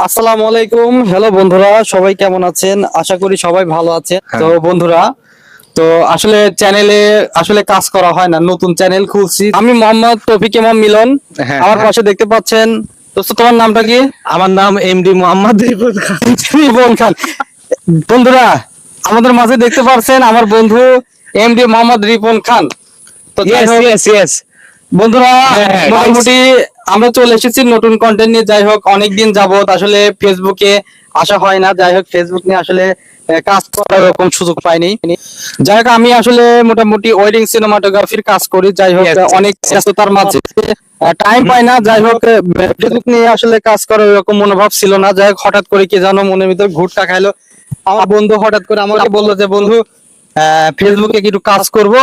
আসসালামু আলাইকুম। হ্যালো বন্ধুরা, সবাই কেমন আছেন? আশা করি সবাই ভালো আছে। তো বন্ধুরা, তো আসলে চ্যানেলে আসলে কাজ করা হয় না, নতুন চ্যানেল খুলছি। আমি মোহাম্মদ তৌফিক ইমাম মিলন। আমার পাশে দেখতে পাচ্ছেন, দোস্ত তোমার নামটা কি? আমার নাম এমডি মোহাম্মদ রিপন খান। রিপন খান। বন্ধুরা, আমাদের মাঝে দেখতে পাচ্ছেন আমার বন্ধু এমডি মোহাম্মদ রিপন খান। তো যাই হোক, বন্ধুরা, হ্যাঁ, মোটামুটি আমরা চলে এসেছি নতুন কন্টেন্ট নিয়ে। যাই হোক, অনেকদিন যাবত আসলে ফেসবুকে আসা হয় না। যাই হোক, ফেসবুক নিয়ে আসলে কাজ করার এরকম সুযোগ পাইনি। যাই হোক, আমি আসলে মোটামুটি ওয়েডিং সিনেমাটোগ্রাফির কাজ করি। যাই হোক, অনেক ব্যস্ততার মাঝে টাইম পাই না। যাই হোক, ফেসবুক নিয়ে আসলে কাজ করার এরকম মনোভাব ছিল না। যাই হোক, হঠাৎ করে কি জানো, মনের ভিতর ঘুরটা খাইলো। আমার বন্ধু হঠাৎ করে আমাকে বললো যে, বন্ধু ফেসবুকে একটু কাজ করব।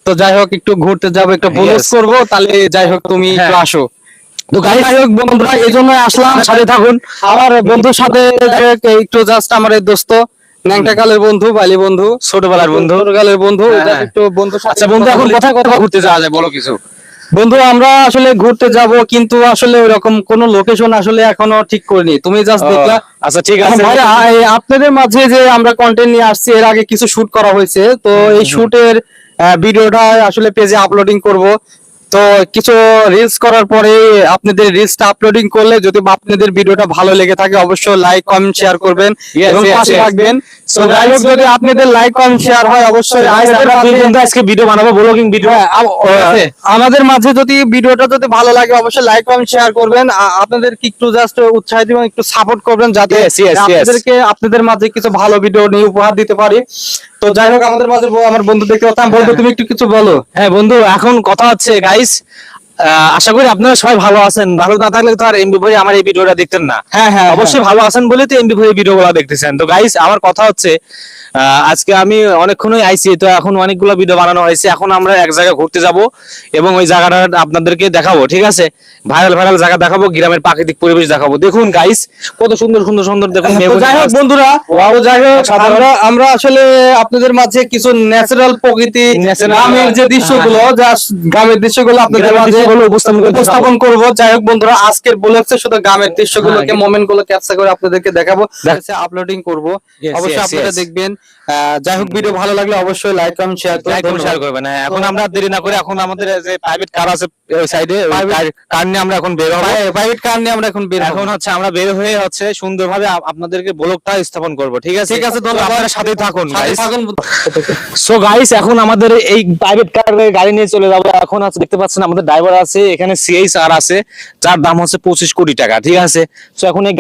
তো যাই হোক, একটু ঘুরতে যাবো, একটু ব্লগ করবো, তাহলে যাই হোক তুমি একটু আসো। তো যাই হোক বন্ধুরা, এই জন্য আসলাম, সাথে থাকুন। আমার বন্ধুর সাথে একটু জাস্ট আমার এই দোস্ত, ন্যাংটা কালের বন্ধু, বালি বন্ধু, ছোটবেলার বন্ধু। ছোটকালের বন্ধু, হ্যাঁ, just একটু বন্ধুর সাথে আচ্ছা বন্ধু, এখন কথা কোথায় ঘুরতে যাওয়া যায় বলো কিছু। বন্ধু, আমরা আসলে ঘুরতে যাব, কিন্তু আসলে ওইরকম কোন লোকেশন আসলে এখনো ঠিক করিনি। তুমি জাস্ট দেখলা। আচ্ছা ঠিক আছে ভাইরা, আপনাদের মাঝে যে আমরা কন্টেন্ট নিয়ে আসছি, এর আগে কিছু শুট করা হয়েছে। তো এই শুটের ভিডিওটা আসলে পেজে আপলোডিং করব। তো কিছু রিলস করার পরে আপনাদের রিলসটা আপলোডিং করলে, যদি আপনাদের ভিডিওটা ভালো লেগে থাকে, অবশ্যই লাইক কমেন্ট শেয়ার করবেন এবং পাশে থাকবেন। তো যাই হোক, যদি আপনাদের লাইক কমেন্ট শেয়ার হয়, অবশ্যই আজকে ভিডিও বানাবো, ব্লগিং ভিডিও। আমাদের মাঝে যদি ভিডিওটা যদি ভালো লাগে, অবশ্যই লাইক কমেন্ট শেয়ার করবেন। আপনাদের কি একটু জাস্ট উৎসাহ দিবেন, একটু সাপোর্ট করবেন, যাতে আপনাদেরকে আপনাদের মাঝে কিছু ভালো ভিডিও নিয়ে উপহার দিতে পারি। তো যাই হোক, আমাদের মাঝে আমার বন্ধু দেখতে পাচ্ছি। বন্ধু, তুমি একটু কিছু বলো। হ্যাঁ বন্ধু, এখন কথা হচ্ছে গাইস, আশা করি আপনারা সবাই ভালো আছেন। ভালো না থাকলে তো আর এমবি ভাই আমার এই ভিডিওটা দেখতেন না। হ্যাঁ, অবশ্যই ভালো আছেন বলে তো এমবি ভাই ভিডিও গুলো দেখতেছেন। তো গাইস, আমার কথা হচ্ছে, আজকে আমি অনেকক্ষণই আইছি, তো এখন অনেকগুলো ভিডিও বানানো হয়েছে। এখন আমরা এক জায়গায় ঘুরতে যাব এবং ওই জায়গাটা আপনাদেরকে দেখাবো, ঠিক আছে? ভাইরাল ভাইরাল জায়গা দেখাবো, গ্রামের প্রাকৃতিক পরিবেশ দেখাবো। দেখুন গাইস, কত সুন্দর সুন্দর সুন্দর দেখুন। তো যাই হোক বন্ধুরা, যাই হোক, আমরা আসলে আপনাদের মাঝে কিছু ন্যাচারাল প্রকৃতি, গ্রামের যে দৃশ্যগুলো, গ্রামের দৃশ্যগুলো আপনাদের মাঝে উপস্থাপন করব। যাই হোক বন্ধুরা, আজকের ব্লগসে শুধু গ্রামের দৃশ্যগুলোকে, মোমেন্ট গুলো ক্যাপচার করে আপনাদেরকে দেখাবো, আপলোডিং করব। অবশ্যই আপনারা দেখবেন। যাই হোক, ভিডিও ভালো লাগলে অবশ্যই লাইক কমেন্ট শেয়ার করবেন। হ্যাঁ, এখন আমরা দেরি না করে, এখন আমাদের যে প্রাইভেট কার আছে ওই সাইডে, কার নিয়ে আমরা এখন বের হবো। প্রাইভেট কার নিয়ে আমরা এখন বের হবো। এখন হচ্ছে আমরা বের হয়ে হচ্ছে সুন্দরভাবে আপনাদেরকে ব্লগটা স্থাপন করব, ঠিক আছে? ঠিক আছে, আপনারা সাথে থাকুন গাইস। থাকুন। সো গাইস, এখন আমাদের এই প্রাইভেট কার গাড়ি নিয়ে চলে যাবো। এখন আছে, দেখতে পাচ্ছেন আমাদের ড্রাইভার আছে, এখানে সিএস আর আছে, যার দাম হচ্ছে 25 কোটি টাকা, ঠিক আছে? সো এখন এই